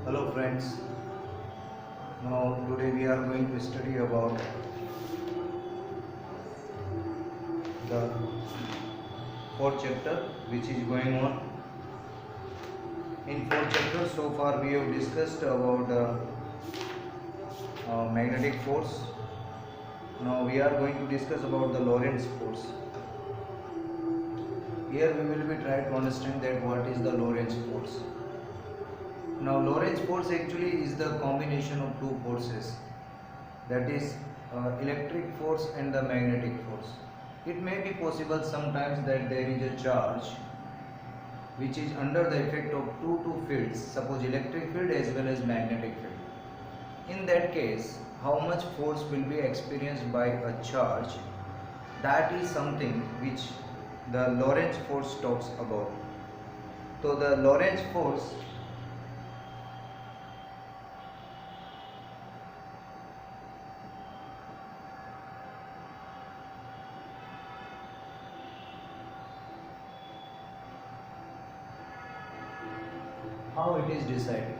Hello friends, now today we are going to study about the fourth chapter which is going on. In fourth chapter so far we have discussed about magnetic force. Now we are going to discuss about the Lorentz force. Here we will be trying to understand that what is the Lorentz force. Now Lorentz force actually is the combination of two forces, that is electric force and the magnetic force. It may be possible sometimes that there is a charge which is under the effect of two fields, suppose electric field as well as magnetic field. In that case, how much force will be experienced by a charge, that is something which the Lorentz force talks about. So the Lorentz force how it is decided.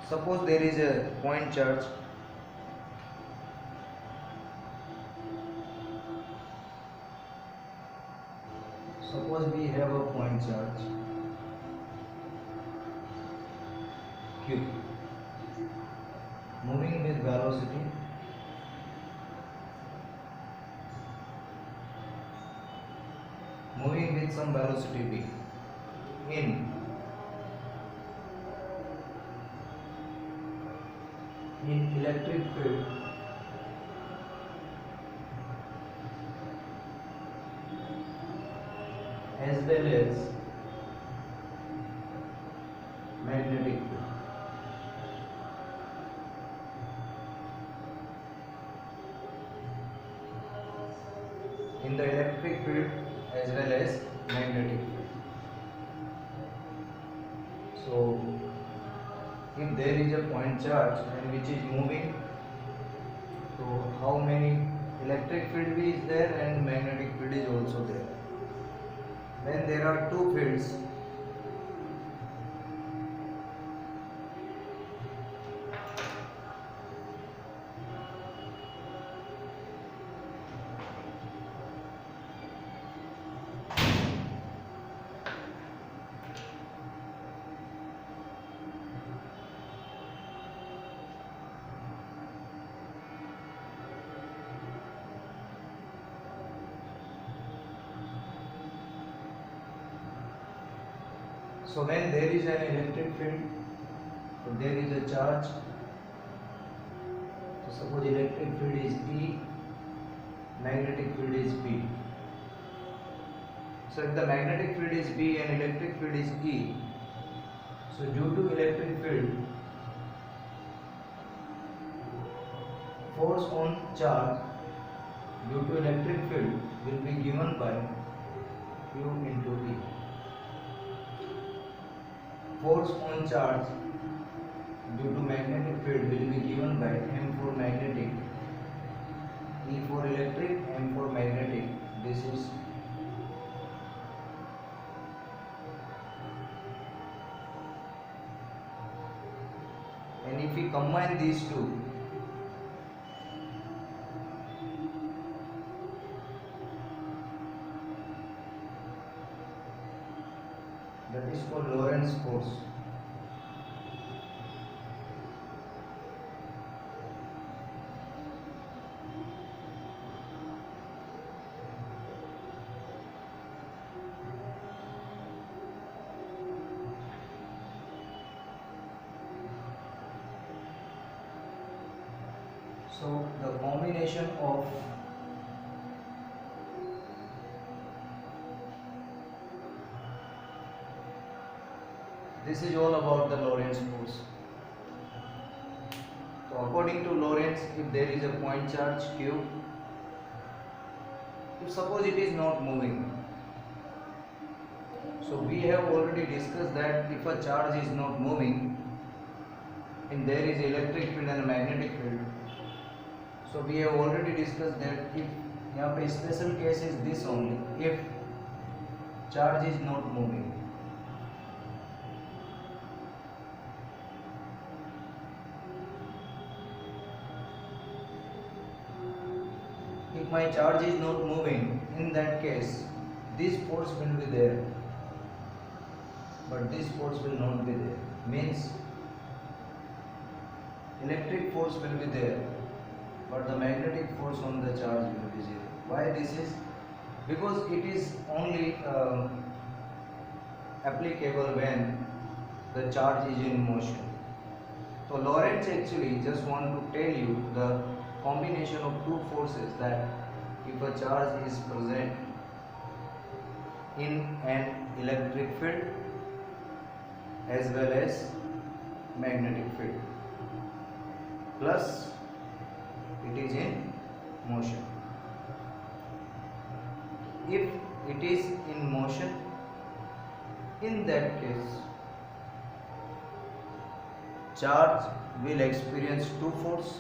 Suppose there is a point charge we have a point charge q moving with velocity some velocity v in electric field as well as magnetic field. In the electric field as well as magnetic field. So if there is a point charge and which is moving, so how many electric field is there and magnetic field is also there. When there are two fields, so when there is an electric field, so there is a charge. So suppose electric field is E, magnetic field is B. So if the magnetic field is B and electric field is E, so due to electric field, force on charge due to electric field will be given by Q into E. Force on charge due to magnetic field will be given by M for magnetic, E for electric, M for magnetic. This is and if we combine these two, that is called Lorentz force. So the combination of this is all about the Lorentz force. So according to Lorentz, if there is a point charge Q, if suppose it is not moving, so we have already discussed that if a charge is not moving and there is electric field and magnetic field, so we have already discussed that if यहाँ पे special case is this only, if charge is not moving, my charge is not moving, in that case this force will be there, but this force will not be there. Means electric force will be there, but the magnetic force on the charge will be zero. Why this is? Because it is only applicable when the charge is in motion. So Lorentz actually just want to tell you the combination of two forces, that if a charge is present in an electric field as well as magnetic field, plus it is in motion. If it is in motion, in that case charge will experience two force.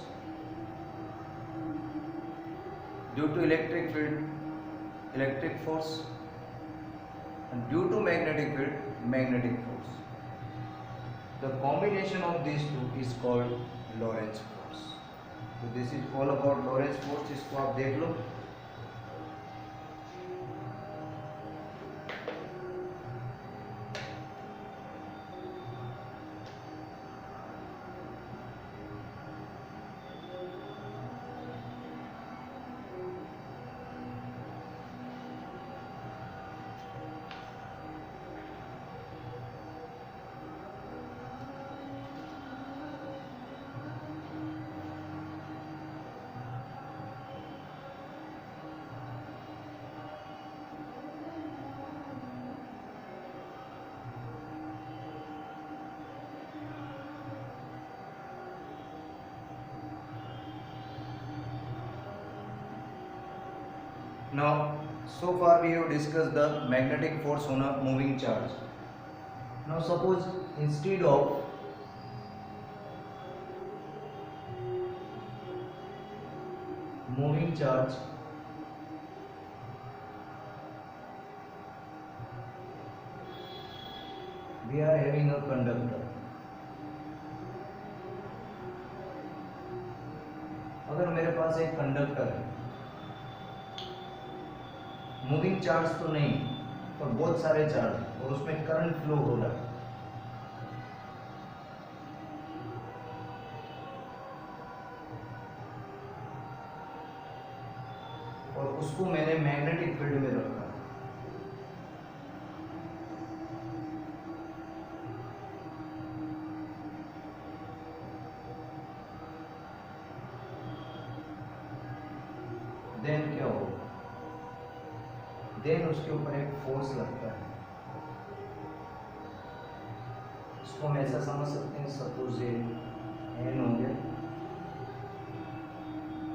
Due to electric field, electric force, and due to magnetic field, magnetic force. The combination of these two is called Lorentz force. तो this is all about Lorentz force. इसको आप देख लो. Now, so far we have discussed the magnetic force on a moving charge. Now suppose instead of moving charge, we are having a conductor. अगर मेरे पास एक conductor है, moving charge तो नहीं पर बहुत सारे चार्ज, और उसमें करंट फ्लो हो रहा है, और उसको मैंने मैग्नेटिक फील्ड में रखा, देन क्या होगा? देन उसके ऊपर एक फोर्स लगता है. इसको हम ऐसा समझ सकते हैं, सपोज ये एन हो गया,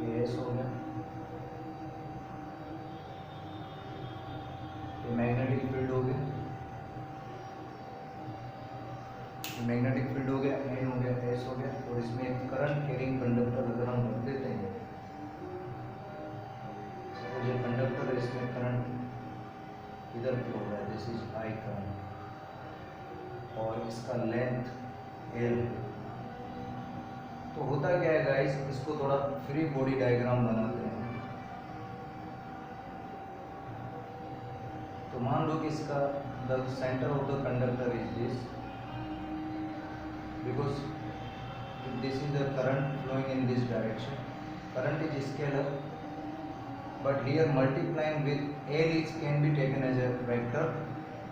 ये एस हो गया, ये मैग्नेटिक फील्ड हो गया, मैग्नेटिक फील्ड हो गया, एन हो गया, एस हो गया, और इसमें एक करंट कैरिंग कंडक्टर अगर हम रख देते हैं, सपोज ये कंडक्टर है, इसमें करंट इधर फ्लो हो रहा है, दिस इज आई करंट, और इसका लेंथ एल. तो होता क्या है गाइस, इसको थोड़ा फ्री बॉडी डायग्राम बनाते हैं. तो मान लो कि इसका the centre of the conductor is this, because this is the current flowing in this direction, current is scalar, but here multiplying with L is can be taken as a vector,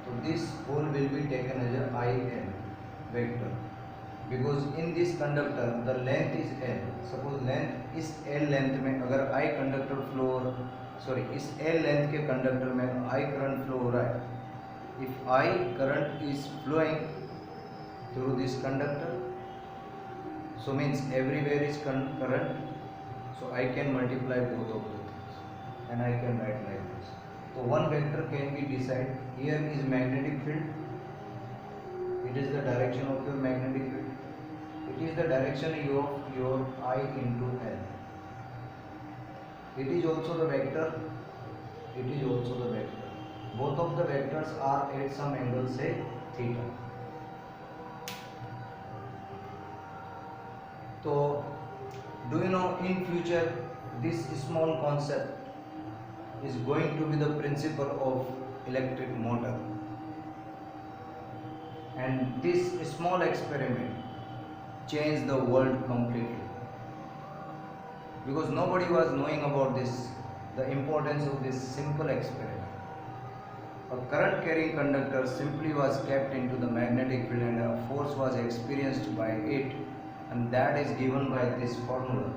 so this whole will be taken as a IL vector, because in this conductor the length is L. suppose length इस L length में अगर I conductor flow, sorry इस L length के conductor में I current flow हो रहा है, if I current is flowing through this conductor, so means everywhere is current, so I can multiply both of them and I can write like this. So one vector can be decided. Here is magnetic field. It is the direction of your magnetic field. It is the direction of your I into L. It is also the vector. It is also the vector. Both of the vectors are at some angle, say theta. So do you know in future this small concept is going to be the principle of electric motor. And this small experiment changed the world completely, because nobody was knowing about this, the importance of this simple experiment. A current carrying conductor simply was kept into the magnetic field and a force was experienced by it, and that is given by this formula.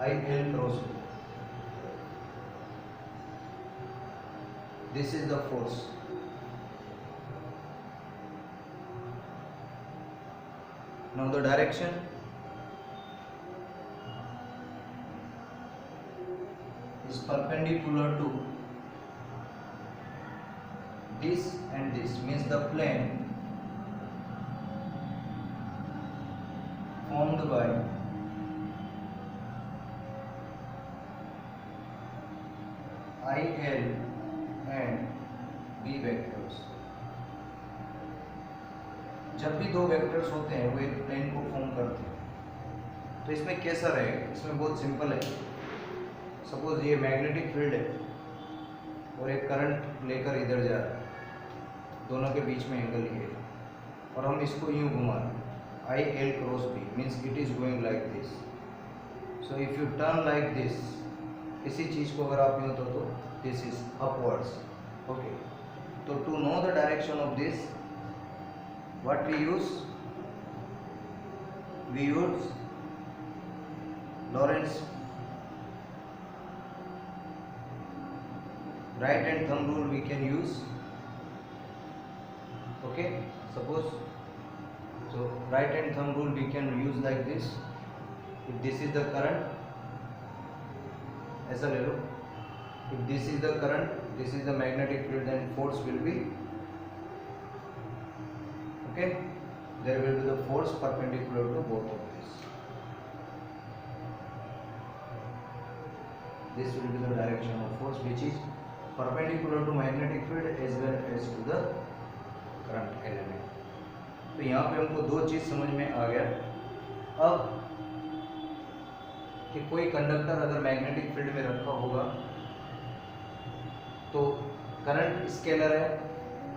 IL cross B. This is the force. Now the direction is perpendicular to this and this, means the plane formed by IL and B vectors. जब भी दो vectors होते हैं वो एक plane को form करते हैं. तो इसमें कैसा रहेगा? इसमें बहुत सिंपल है. सपोज ये मैग्नेटिक फील्ड है और एक करंट लेकर इधर जा रहा है, दोनों के बीच में एंगल ये है और हम इसको यूं घुमा रहे हैं. IL cross B means it is going like this. So if you turn like this, किसी चीज़ को अगर आप यूँ तो दिस इज अपवर्ड्स. ओके, तो to know the direction of this what we use Lorentz right hand thumb rule we can use. Okay, suppose so right hand thumb rule we can use like this. If this is the current, ऐसा ले लो. If this is the current, this is the magnetic field, then force will be, okay, there will be the force perpendicular to both of these. This will be the direction of force which is perpendicular to magnetic field as well as to the current element. तो यहाँ पे हमको दो चीज समझ में आ गया. अब कि कोई कंडक्टर अगर मैग्नेटिक फील्ड में रखा होगा तो करंट स्केलर है,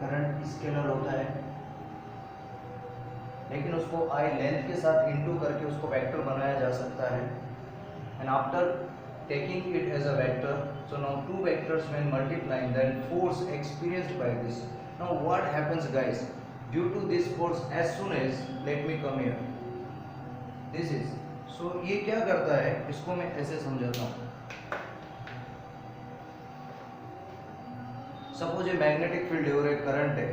करंट स्केलर होता है, लेकिन उसको आई लेंथ के साथ इंटू करके उसको वेक्टर बनाया जा सकता है. And after taking it as a vector, so now two vectors when multiplying then force experienced by this. Now what happens guys, due to this force as soon as, let me come here, this is, so ये क्या करता है, इसको मैं ऐसे समझाता हूँ. Suppose ये मैग्नेटिक फील्ड है और एक करंट है,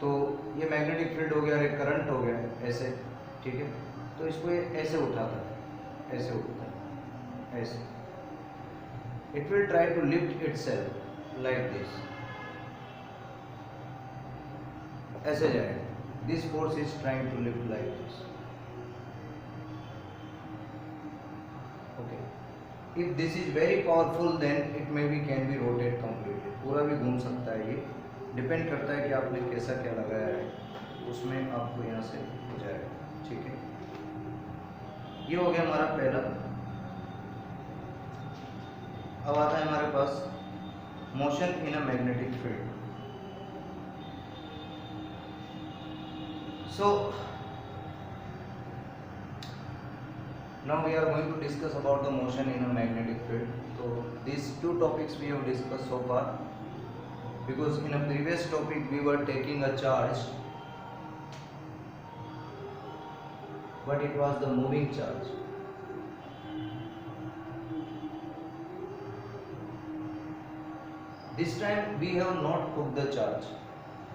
तो ये मैग्नेटिक फील्ड हो गया और एक करंट हो गया ऐसे, ठीक है. तो इसको ये ऐसे उठाता है, ऐसे उठाता है, ऐसे. It will try to lift itself like this, ऐसे जाएगा. This force is trying to lift like this. Okay, if this is very powerful then it may be can be rotate completely, पूरा भी घूम सकता है. ये डिपेंड करता है कि आपने कैसा क्या लगाया है, उसमें आपको यहाँ से हो जाएगा. ठीक है, ये हो गया हमारा पहला. अब आता है हमारे पास motion in a magnetic field. So now we are going to discuss about the motion in a magnetic field. So these two topics we have discussed so far, because in a previous topic we were taking a charge, but it was the moving charge. This time we have not took the charge,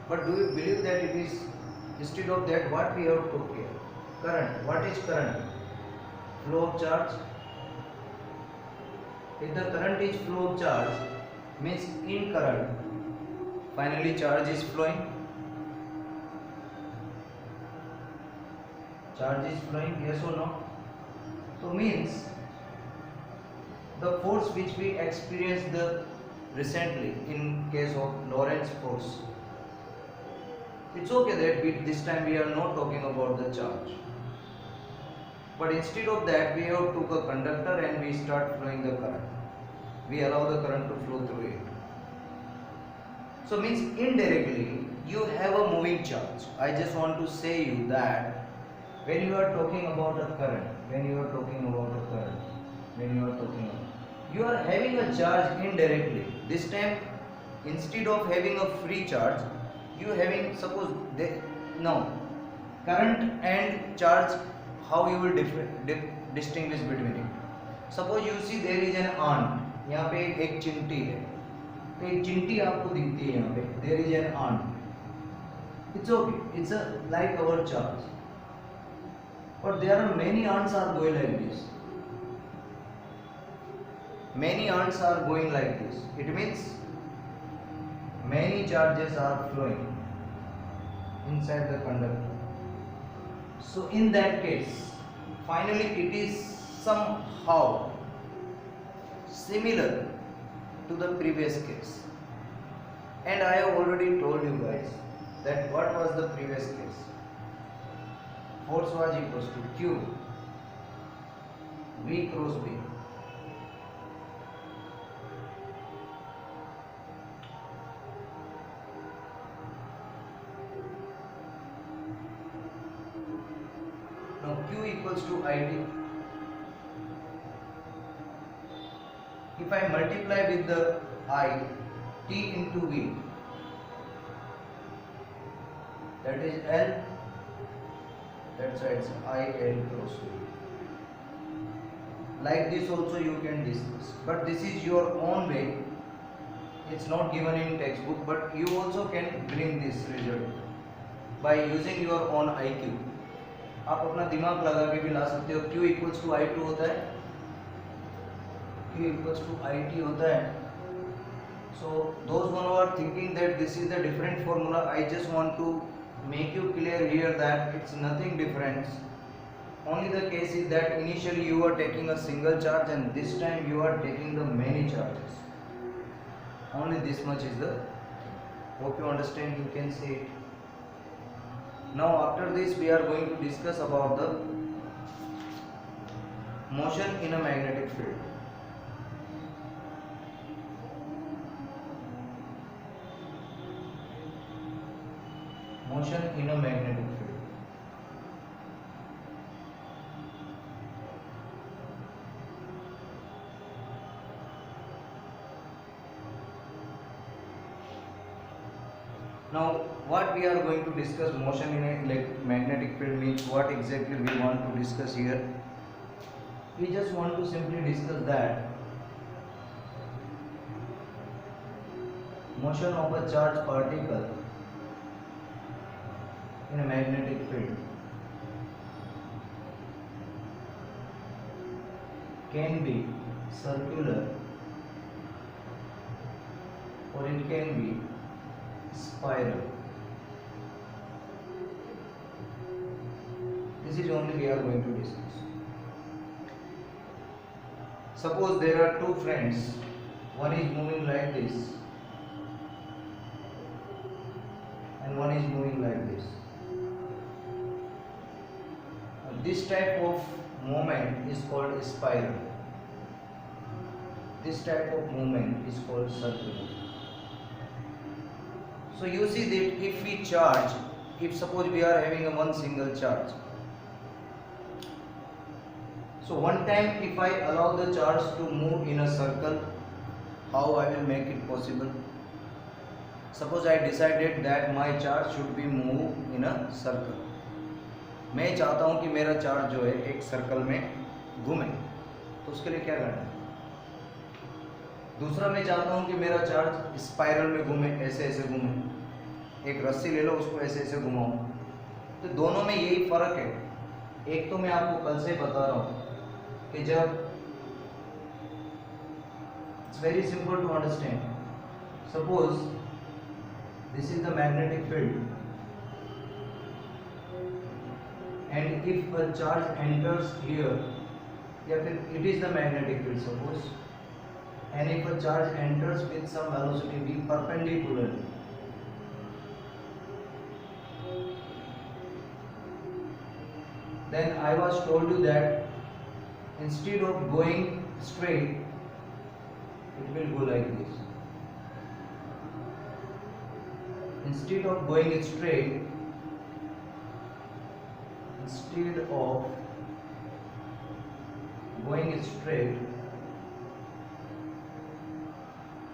but do you believe that it is, instead of that, what we have took here? Current. What is current? Flow of charge. If the current is flow of charge, means in current finally charge is flowing. Charge is flowing, yes or no? So means the force which we experienced recently in case of Lorentz force, It's okay that this time we are not talking about the charge, but instead of that we have took a conductor and we start flowing the current. We allow the current to flow through it. So means indirectly you have a moving charge. I just want to say you that when you are talking about a current, you are having a charge indirectly. This time instead of having a free charge, you having, suppose now current and charge, how you will distinguish between it. Suppose you see there is an ant, यहाँ पे एक चिंटी है, तो एक चिंटी आपको दिखती है यहाँ पे, there is an ant. It's okay, it's a like our charge, but there are many ants are going like this. Many ants are going like this. It means many charges are flowing inside the conductor. So in that case, finally it is somehow similar to the previous case. And I have already told you guys that what was the previous case. Force was equals to Q, V cross B. Now Q equals to IT. If I multiply with the I, T into V, that is L, that's why it's IL cross V. Like this also you can discuss, but this is your own way. It's not given in textbook, but you also can bring this result by using your own IQ. आप अपना दिमाग लगा के भी ला सकते हो. Q equals to I2 होता है, Q equals to IT होता है. So those one who are thinking that this is the different formula, I just want to make you clear here that it's nothing different. Only the case is that initially you are taking a single charge and this time you are taking the many charges. Only this much is the, hope you understand, you can see it. Now after this we are going to discuss about the motion in a magnetic field. Motion in a magnetic field. Now what we are going to discuss, motion in a magnetic field means what exactly we want to discuss here. We just want to simply discuss that motion of a charged particle in a magnetic field can be circular or it can be spiral. This is only we are going to discuss. Suppose there are two friends, one is moving like this and one is moving like this. This type of movement is called a spiral. This type of movement is called circular. So you see that if we charge, if suppose we are having a one single charge, so one time if I allow the charge to move in a circle, how I will make it possible? Suppose I decided that my charge should be moved in a circle. मैं चाहता हूँ कि मेरा charge जो है एक circle में घूमे, तो उसके लिए क्या करना है? दूसरा मैं चाहता हूँ कि मेरा चार्ज स्पाइरल में घूमे, ऐसे ऐसे घूमे. एक रस्सी ले लो, उसको ऐसे ऐसे घुमाओ. तो दोनों में यही फर्क है. एक तो मैं आपको कल से बता रहा हूँ कि जब it's very simple to understand. Suppose this is the magnetic field and if a charge enters here, या फिर it is the magnetic field suppose, and if a charge enters with some velocity v perpendicularly, then I was told you that instead of going straight, it will go like this. Instead of going straight,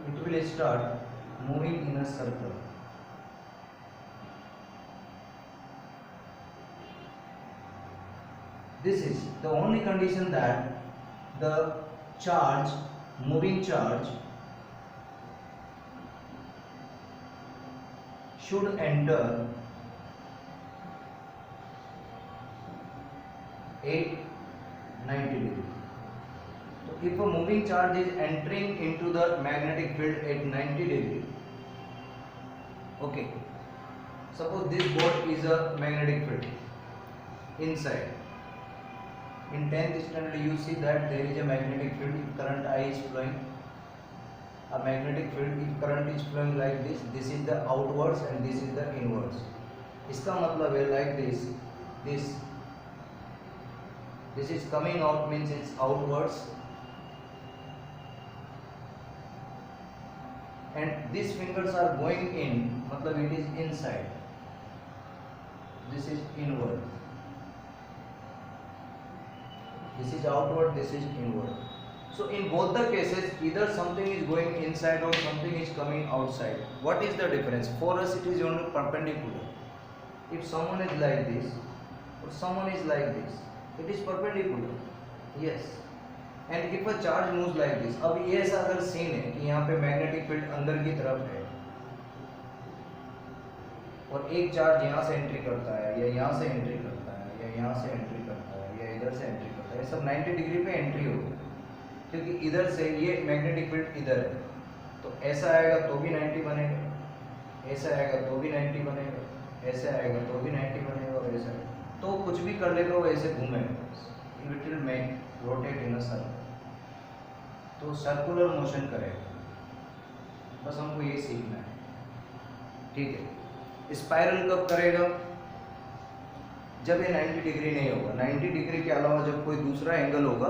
it will start moving in a circle. This is the only condition that the moving charge should enter 890 degree. So if a moving charge is entering into the magnetic field at 90 degree, okay, suppose this board is a magnetic field inside. In 10th standard you see that there is a magnetic field if current I is flowing. A magnetic field if current is flowing like this is the outwards and this is the inwards. इसका मतलब है like this is coming out means it's outwards, and these fingers are going in, मतलब it is inside. This is inward. This is outward, this is inward. So in both the cases, either something is going inside or something is coming outside. What is the difference? For us it is only perpendicular. If someone is like this or someone is like this, it is perpendicular. Yes. And if a charge moves like this, अब ये ऐसा अगर scene है कि यहाँ पे magnetic field अंदर की तरफ है और एक चार्ज यहाँ से एंट्री करता है या यहाँ से एंट्री करता है या यहाँ से एंट्री करता है या इधर से एंट्री करता है, सब 90 डिग्री पे एंट्री होगी, क्योंकि इधर से ये मैग्नेटिक फील्ड इधर है, तो ऐसा आएगा तो भी 90 बनेगा, ऐसा आएगा तो भी 90 बनेगा, ऐसे आएगा तो भी 90 बनेगा और ऐसा तो कुछ भी कर लेगा वो ऐसे घूमेगा, it will make rotate in a circle, तो सर्कुलर मोशन करेगा, बस हमको ये सीखना है, ठीक है। स्पाइरल कब करेगा? जब ये 90 डिग्री नहीं होगा, 90 डिग्री के अलावा जब कोई दूसरा एंगल होगा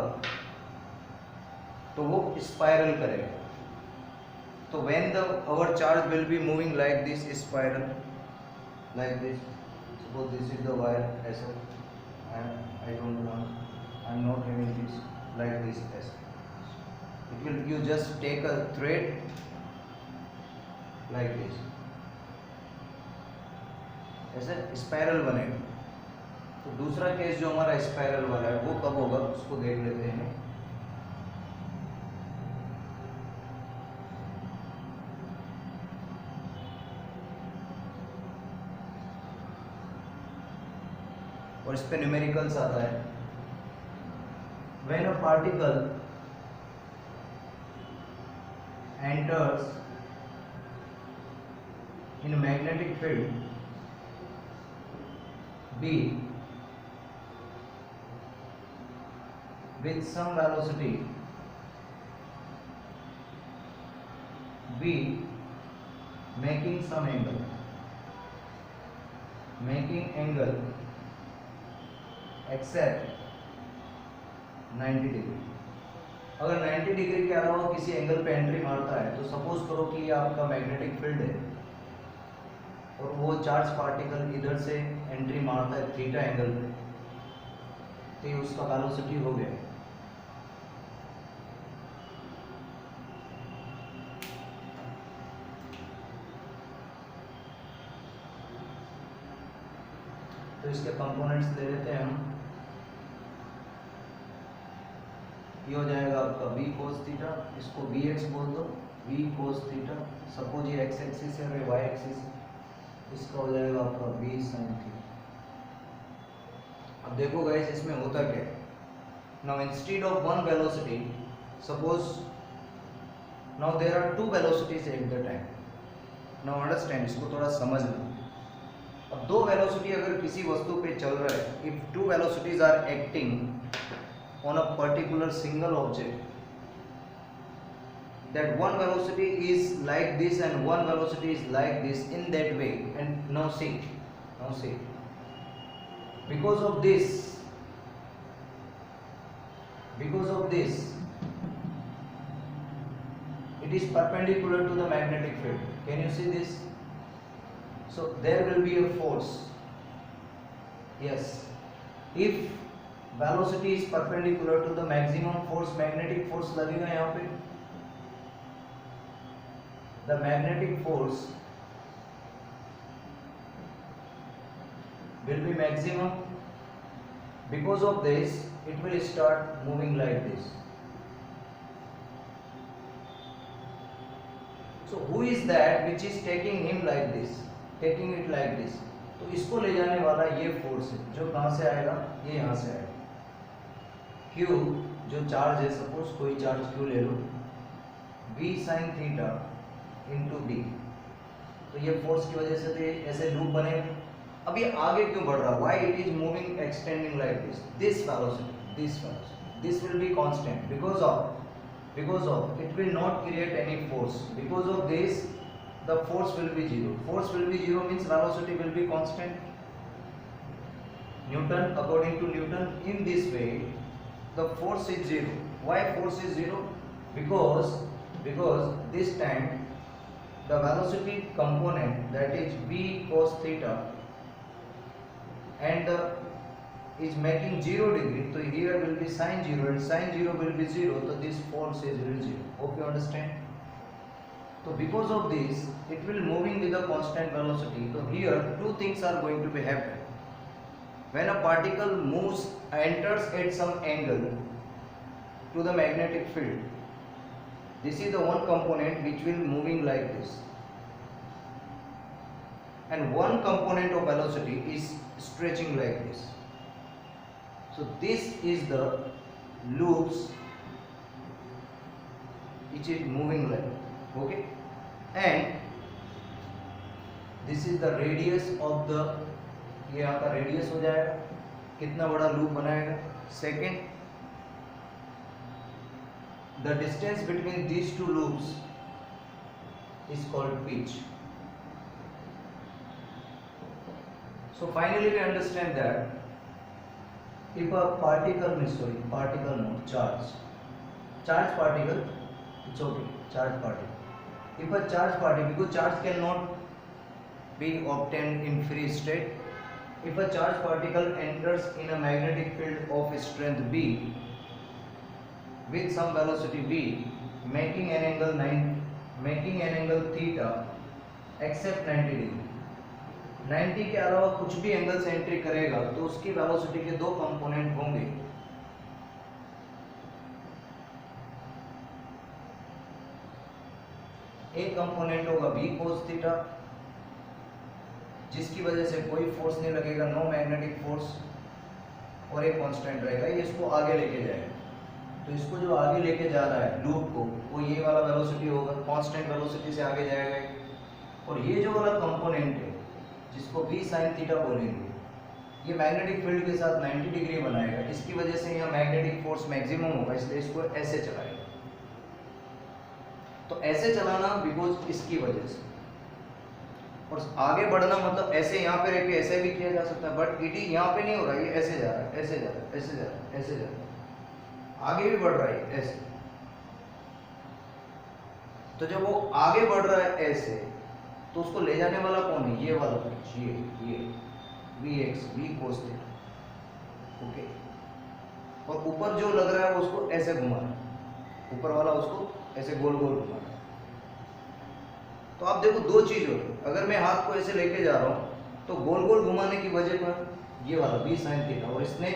तो वो स्पाइरल करेगा। तो when the our charge will be moving like this spiral, like this, suppose this is the wire, ऐसा I don't know, I am not having this, like this, ऐसा it will, you just take a thread like this, ऐसे spiral बनेगा। तो दूसरा case जो हमारा spiral वाला है वो कब होगा उसको देख लेते हैं। और इस पे न्यूमेरिकल्स आता है। When a particle enters in a magnetic field B with some velocity B making some angle, except 90 degree। अगर 90 डिग्री के अलावा किसी एंगल पे एंट्री मारता है तो सपोज करो कि ये आपका मैग्नेटिक फील्ड है और वो चार्ज पार्टिकल इधर से एंट्री मारता है थीटा एंगल पे, तो ये उसका वेलोसिटी हो गया। तो इसके कंपोनेंट्स ले लेते हैं हम। ये हो जाएगा आपका v cos थीटा, इसको vx बोल दो, v cos थीटा, सपोज ये x एक्सिस है और y एक्सिस, इसका हो जाएगा आपका v sin थीटा। अब देखो गाइस इसमें होता क्या है। Now instead of one velocity, suppose now there are two velocities at the time. Now understand, इसको थोड़ा समझ लो। अब दो वेलोसिटी अगर किसी वस्तु पे चल रहा है, if two velocities are acting on a particular single object, that one velocity is like this and one velocity is like this in that way, and now see, because of this because of this it is perpendicular to the magnetic field. Can you see this? So there will be a force. Yes, if velocity is perpendicular to the maximum force, magnetic force लगेगा यहाँ पे. The magnetic force will be maximum. Because of this it will start moving like this. So who is that which is taking him like this, taking it like this? तो इसको ले जाने वाला ये force है जो कहाँ से आएगा, ये यहाँ से आएगा. Q जो चार्ज है, सपोज कोई चार्ज Q ले लो, V sin theta into B. तो ये फोर्स की वजह से तो ऐसे लूप बने. अब ये आगे क्यों बढ़ रहा? Why it is moving, extending like this? This velocity this will be constant because of it will not create any force. Because of this the force will be zero. Force will be zero means velocity will be constant. Newton, according to Newton, in this way the force is zero. Why force is zero? Because this time the velocity component, that is v cos theta, and is making 0 degree, so here will be sin 0 and sin 0 will be 0, so this force is will 0. Hope you understand. So because of this it will moving with a constant velocity. So here two things are going to be happen. When a particle moves, enters at some angle to the magnetic field, this is the one component which will moving like this, and one component of velocity is stretching like this. So this is the loops which is moving like, okay, and this is the radius of the, ये यहाँ का radius हो जाएगा, कितना बड़ा loop बनाएगा. Second, the distance between these two loops is called pitch. So finally we understand that if a particle, charge particle, it's okay, charge particle. If a charge particle, because charge cannot be obtained in free state, if a charge particle enters in a magnetic field of strength B with some velocity v, making an angle theta except 90 degree. 90 के अलावा कुछ भी angle से entry करेगा तो उसकी velocity के दो कंपोनेंट होंगे. एक कंपोनेंट होगा v cos थीटा, जिसकी वजह से कोई फोर्स नहीं लगेगा, नो मैग्नेटिक फोर्स, और एक कांस्टेंट रहेगा, ये इसको आगे लेके जाएगा. तो इसको जो आगे लेके जा रहा है लूप को, वो ये वाला वेलोसिटी होगा, कांस्टेंट वेलोसिटी से आगे जाएगा. और ये जो वाला कंपोनेंट है जिसको v sin थीटा बोलेंगे, ये मैग्नेटिक फील्ड के साथ 90 डिग्री बनाएगा. इसकी वजह से यहाँ मैग्नेटिक फोर्स मैक्सिमम होगा, इसलिए इसको ऐसे चलाएगा. तो ऐसे चलाना बिकॉज इसकी वजह से, और आगे बढ़ना मतलब ऐसे यहाँ पे रह के ऐसे भी किया जा सकता है, बट इट यहाँ पे नहीं हो रहा है, ये ऐसे जा रहा है, ऐसे जा रहा है, ऐसे जा रहा है, ऐसे जा रहा है, आगे भी बढ़ रहा है ऐसे. तो जब वो आगे बढ़ रहा है ऐसे, तो उसको ले जाने वाला कौन है? ये वाला पिच, ये v cos थीटा, ओके. और ऊपर जो लग रहा है उसको ऐसे घुमाना, ऊपर वाला उसको ऐसे गोल गोल घुमाना. तो आप देखो दो चीज हो रही. अगर मैं हाथ को ऐसे लेके जा रहा हूँ तो गोल गोल घुमाने की वजह पर ये वाला v sin थीटा, और इसने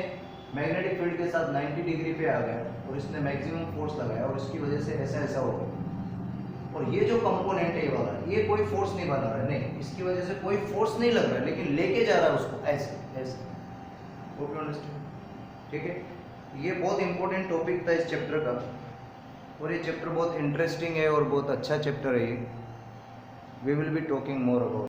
मैग्नेटिक फील्ड के साथ 90 डिग्री पे आ गया और इसने मैक्सिमम फोर्स लगाया और इसकी वजह से ऐसा ऐसा हो गया. और ये जो कंपोनेंट है ये वाला, ये कोई फोर्स नहीं बना रहा है, नहीं, इसकी वजह से कोई फोर्स नहीं लग रहा है, लेकिन लेके जा रहा है उसको ऐसे ऐसे. Okay, understand? ठीक है, ये बहुत इंपॉर्टेंट टॉपिक था इस चैप्टर का, और ये चैप्टर बहुत इंटरेस्टिंग है और बहुत अच्छा चैप्टर है ये. We will be talking more about